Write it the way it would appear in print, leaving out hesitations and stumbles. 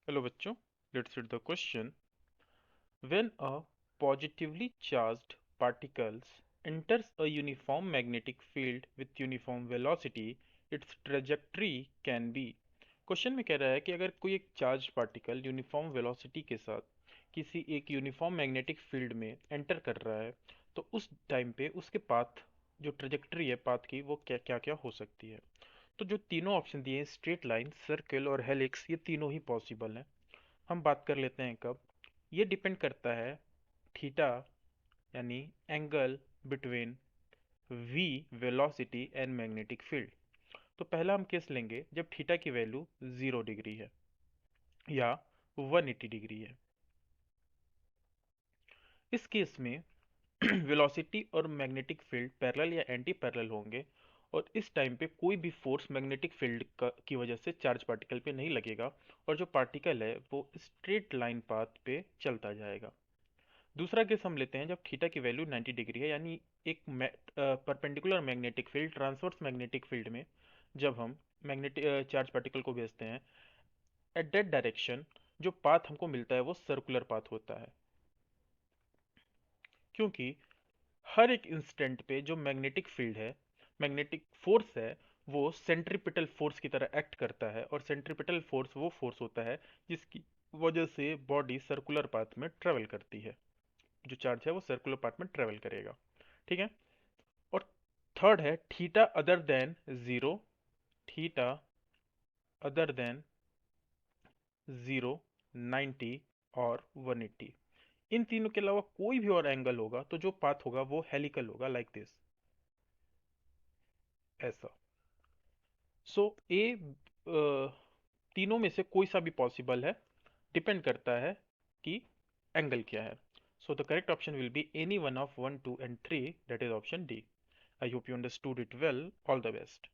Hello बच्चों, let's read the question. When a positively charged particles enters a uniform magnetic field with uniform velocity, its trajectory can be. Question में कह रहा है कि अगर कोई एक चार्ज पार्टिकल यूनिफॉर्म वेलोसिटी के साथ किसी एक यूनिफॉर्म मैग्नेटिक फील्ड में एंटर कर रहा है, तो उस टाइम पे उसके पाथ जो ट्रेजेक्ट्री है पाथ की वो क्या क्या क्या हो सकती है। तो जो तीनों ऑप्शन दिए हैं, स्ट्रेट लाइन, सर्कल और हेलिक्स, ये तीनों ही पॉसिबल हैं। हम बात कर लेते हैं कब। ये डिपेंड करता है थीटा यानी angle between V velocity and magnetic field. तो पहला हम केस लेंगे जब थीटा की वैल्यू 0 डिग्री है या 180 डिग्री है। इस केस में वेलोसिटी और मैग्नेटिक फील्ड पैरेलल या एंटी पैरेलल होंगे और इस टाइम पे कोई भी फोर्स मैग्नेटिक फील्ड की वजह से चार्ज पार्टिकल पे नहीं लगेगा और जो पार्टिकल है वो स्ट्रेट लाइन पाथ पे चलता जाएगा। दूसरा केस हम लेते हैं जब थीटा की वैल्यू 90 डिग्री है, यानी एक perpendicular magnetic field transverse magnetic field में जब हम मैग्नेटिक चार्ज पार्टिकल को भेजते हैं एट दैट डायरेक्शन, जो पाथ हमको मिलता है वो सर्कुलर पाथ होता है, क्योंकि हर एक इंस्टेंट पे जो मैग्नेटिक फील्ड है, मैग्नेटिक फोर्स है, वो सेंट्रीपिटल फोर्स की तरह एक्ट करता है और सेंट्रीपिटल फोर्स वो फोर्स होता है जिसकी वजह से बॉडी सर्कुलर पाथ में ट्रेवल करती है। जो चार्ज है वो सर्कुलर पाथ में ट्रेवल करेगा। ठीक है। और थर्ड है theta other than zero, theta other than zero, 90 और 180। इन तीनों के अलावा कोई भी और एंगल होगा तो जो पाथ होगा वो हेलिकल होगा, लाइक दिस, ऐसा। सो ए तीनों में से कोई सा भी पॉसिबल है, डिपेंड करता है कि एंगल क्या है। So the correct option will be any one of 1 2 and 3, that is option D. I hope you understood it well. All the best.